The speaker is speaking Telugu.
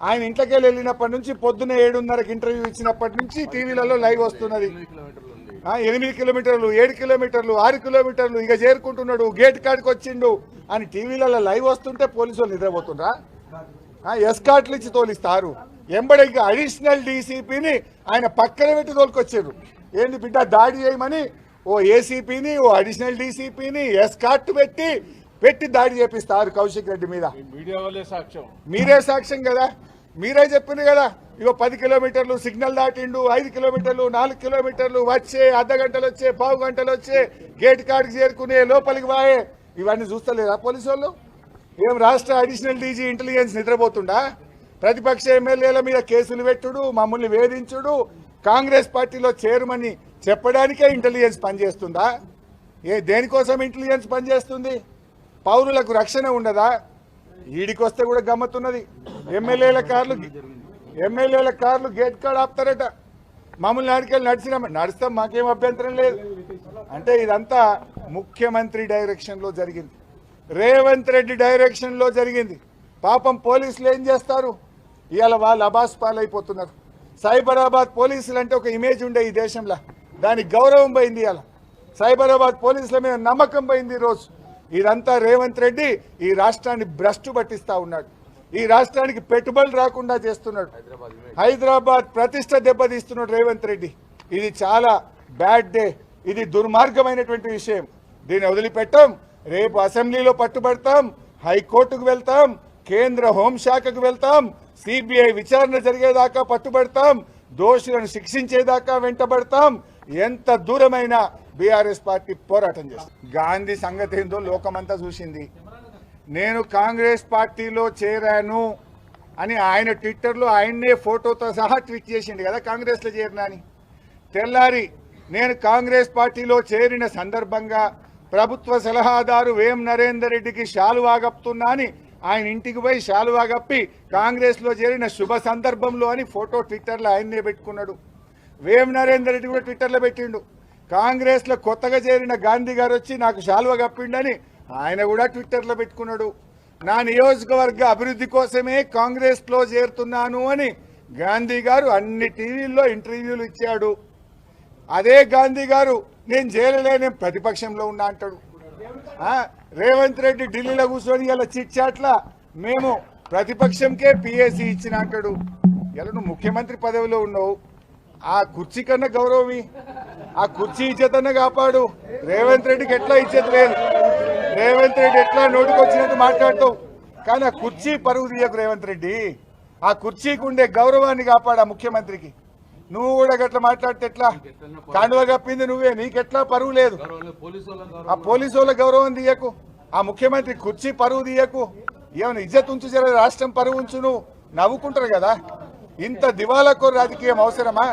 ఆయన ఇంట్లోకి వెళ్ళినప్పటి నుంచి పొద్దున్న 7:30కి ఇంటర్వ్యూ ఇచ్చినప్పటి నుంచి టీవీలలో లైవ్ వస్తున్నది. 8 కిలోమీటర్లు, 7 కిలోమీటర్లు, 6 కిలోమీటర్లు ఇక చేరుకుంటున్నాడు, గేట్ కాడికి వచ్చిండు అని టీవీలలో లైవ్ వస్తుంటే పోలీసు వాళ్ళు నిద్రపోతుండ్రా? ఎస్కాట్లు ఇచ్చి తోలిస్తారు. ఎంబడి ఇంకా అడిషనల్ డీసీపీని ఆయన పక్కన పెట్టి తోలుకొచ్చారు. ఏంది బిడ్డ దాడి చేయమని ఓ ఏసీపీని, ఓ అడిషనల్ డీసీపీని ఎస్కాట్ పెట్టి దాడి చేపిస్తారు కౌశిక్ రెడ్డి మీద. మీరే సాక్ష్యం కదా, మీరే చెప్పింది కదా. ఇగో 10 కిలోమీటర్లు సిగ్నల్ దాటిండు, 5 కిలోమీటర్లు, 4 కిలోమీటర్లు వచ్చే, అర్ధ గంటలు వచ్చే, పావు గంటలు వచ్చే, గేట్ కాడికి చేరుకునే, లోపలికి వాయే. ఇవన్నీ చూస్తలేదా పోలీసు వాళ్ళు? ఏం రాష్ట్ర అడిషనల్ డీజీ ఇంటెలిజెన్స్ నిద్రపోతుండా? ప్రతిపక్ష ఎమ్మెల్యేల మీద కేసులు పెట్టుడు, మమ్మల్ని వేధించుడు, కాంగ్రెస్ పార్టీలో చేరమని చెప్పడానికే ఇంటెలిజెన్స్ పనిచేస్తుందా? దేనికోసం ఇంటెలిజెన్స్ పనిచేస్తుంది? పౌరులకు రక్షణ ఉండదా? ఈడికి వస్తే కూడా గమ్మత్తున్నది. ఎమ్మెల్యేల కార్లు గేట్ కాడ ఆపుతారట. మమ్మల్ని ఆడికెళ్ళి నడుస్తాం, మాకేం అభ్యంతరం లేదు అంటే ఇదంతా ముఖ్యమంత్రి డైరెక్షన్లో జరిగింది, రేవంత్ రెడ్డి డైరెక్షన్లో జరిగింది. పాపం పోలీసులు ఏం చేస్తారు? ఇవాళ వాళ్ళు అబాస్ పాలైపోతున్నారు. సైబరాబాద్ పోలీసులు అంటే ఒక ఇమేజ్ ఉండే ఈ దేశంలో, దానికి గౌరవం పోయింది. ఇవాళ సైబరాబాద్ పోలీసుల మీద నమ్మకం పోయింది. ఈరోజు ఇదంతా రేవంత్ రెడ్డి ఈ రాష్ట్రాన్ని భ్రష్టు పట్టిస్తా ఉన్నాడు, ఈ రాష్ట్రానికి పెట్టుబడులు రాకుండా చేస్తున్నాడు, హైదరాబాద్ ప్రతిష్ట దెబ్బతీస్తున్నాడు రేవంత్ రెడ్డి. ఇది చాలా బ్యాడ్ డే, ఇది దుర్మార్గమైనటువంటి విషయం. దీన్ని వదిలిపెట్టాం. రేపు అసెంబ్లీలో పట్టుబడతాం, హైకోర్టుకు వెళ్తాం, కేంద్ర హోంశాఖకు వెళ్తాం, సిబిఐ విచారణ జరిగేదాకా పట్టుబడతాం, దోషులను శిక్షించేదాకా వెంటబడతాం. ఎంత దూరమైనా బీఆర్ఎస్ పార్టీ పోరాటం చేస్తుంది. గాంధీ సంగతి ఏందో లోకమంతా చూసింది. నేను కాంగ్రెస్ పార్టీలో చేరాను అని ఆయన ట్విట్టర్లో ఆయన్నే ఫోటోతో సహా ట్వీట్ చేసిండు కదా, కాంగ్రెస్లో చేరినా అని. తెల్లారి నేను కాంగ్రెస్ పార్టీలో చేరిన సందర్భంగా ప్రభుత్వ సలహాదారు వేం నరేందర్ రెడ్డికి శాలువా కప్పుతున్నా అని ఆయన ఇంటికి పోయి శాలువా కప్పి కాంగ్రెస్లో చేరిన శుభ సందర్భంలో అని ఫోటో ట్విట్టర్లో ఆయన్నే పెట్టుకున్నాడు. వేం నరేందర్ రెడ్డి కూడా ట్విట్టర్లో పెట్టిండు. కాంగ్రెస్లో కొత్తగా చేరిన గాంధీ గారు వచ్చి నాకు శాలువా కప్పిండని ఆయన కూడా ట్విట్టర్లో పెట్టుకున్నాడు. నా నియోజకవర్గ అభివృద్ధి కోసమే కాంగ్రెస్లో చేరుతున్నాను అని గాంధీ గారు అన్ని టీవీల్లో ఇంటర్వ్యూలు ఇచ్చాడు. అదే గాంధీ గారు నేను చేయలేని ప్రతిపక్షంలో ఉన్నా అంటాడు. రేవంత్ రెడ్డి ఢిల్లీలో కూర్చొని ఇలా చిట్ చాట్ల మేము ప్రతిపక్షంకే పిఏసీ ఇచ్చిన అంటాడు. ఇలా నువ్వు ముఖ్యమంత్రి పదవిలో ఉన్నావు, ఆ కుర్చీ కన్నా గౌరవమి, ఆ కుర్చీ ఇచ్చేతన్నా కాపాడు. రేవంత్ రెడ్డికి ఎట్లా ఇచ్చేది లేదు, రేవంత్ రెడ్డి ఎట్లా నోటికి వచ్చినట్టు మాట్లాడతావు, కానీ ఆ కుర్చీ పరువు తీయకు రేవంత్ రెడ్డి. ఆ కుర్చీకి ఉండే గౌరవాన్ని కాపాడు ఆ ముఖ్యమంత్రికి. నువ్వు కూడా గట్లా మాట్లాడితే ఎట్లా? కాండువ కప్పింది నువ్వే, నీకెట్లా పరువు లేదు. ఆ పోలీసు వాళ్ళ గౌరవం తీయకు, ఆ ముఖ్యమంత్రి కుర్చీ పరువు తీయకు. ఏమైనా ఇజ్జత్ ఉంచు, జర రాష్ట్రం పరువు ఉంచు. నువ్వు నవ్వుకుంటారు కదా. ఇంత దివాలాకోరు రాజకీయం అవసరమా?